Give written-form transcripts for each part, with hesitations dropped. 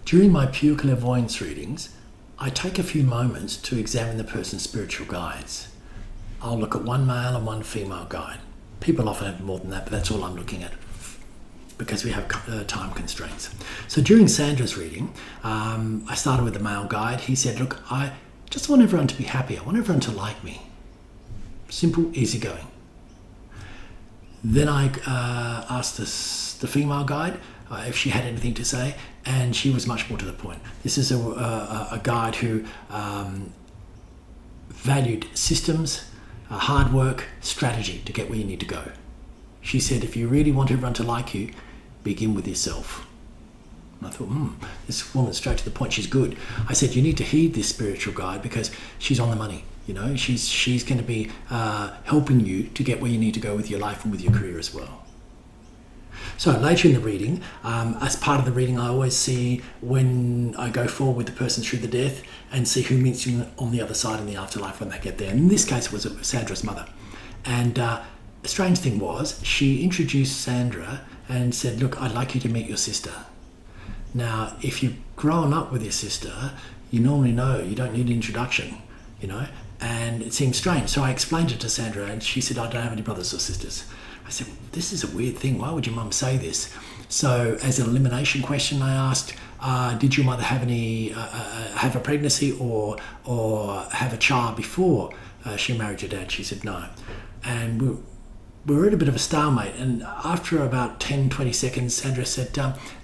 During my pure clairvoyance readings, I take a few moments to examine the person's spiritual guides. I'll look at one male and one female guide. People often have more than that, but that's all I'm looking at because we have time constraints. So during Sandra's reading, I started with the male guide. He said, look, I just want everyone to be happy. I want everyone to like me. Simple, easygoing. Then I asked the female guide if she had anything to say, and she was much more to the point. This is a guide who valued systems, hard work, strategy to get where you need to go. She said, if you really want everyone to like you, begin with yourself. And I thought, this woman's straight to the point, she's good. I said, you need to heed this spiritual guide because she's on the money. You know, she's going to be helping you to get where you need to go with your life and with your career as well. So later in the reading, as part of the reading, I always see when I go forward with the person through the death and see who meets you on the other side in the afterlife when they get there. And in this case, it was Sandra's mother. And the strange thing was, she introduced Sandra and said, look, I'd like you to meet your sister. Now, if you've grown up with your sister, you normally know you don't need an introduction, you know, and it seemed strange. So I explained it to Sandra and she said, I don't have any brothers or sisters. I said, well, this is a weird thing. Why would your mum say this? So as an elimination question, I asked, did your mother have a pregnancy or have a child before she married your dad? She said no. And we were at a bit of a stalemate. And after about 10, 20 seconds, Sandra said,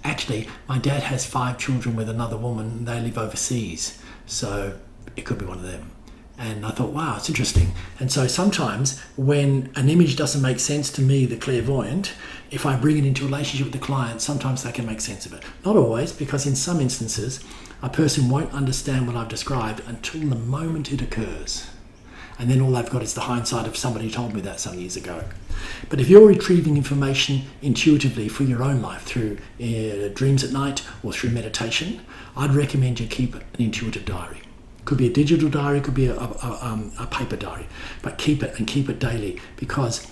actually, my dad has 5 children with another woman. They live overseas. So it could be one of them. And I thought, wow, it's interesting. And so sometimes when an image doesn't make sense to me, the clairvoyant, if I bring it into a relationship with the client, sometimes they can make sense of it. Not always, because in some instances, a person won't understand what I've described until the moment it occurs. And then all they've got is the hindsight of somebody who told me that some years ago. But if you're retrieving information intuitively for your own life through dreams at night or through meditation, I'd recommend you keep an intuitive diary. Could be a digital diary, could be a paper diary, but keep it and keep it daily, because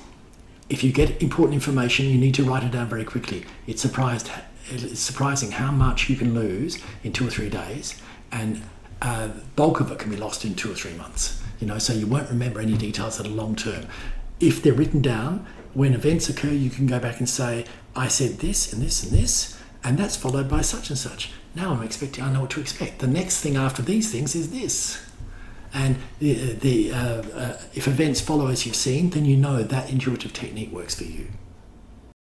if you get important information, you need to write it down very quickly. It's surprising how much you can lose in 2 or 3 days, and bulk of it can be lost in 2 or 3 months. You know, so you won't remember any details that are long term. If they're written down, when events occur, you can go back and say, I said this and this and this, and that's followed by such and such. Now I know what to expect. The next thing after these things is this. And if events follow as you've seen, then you know that intuitive technique works for you.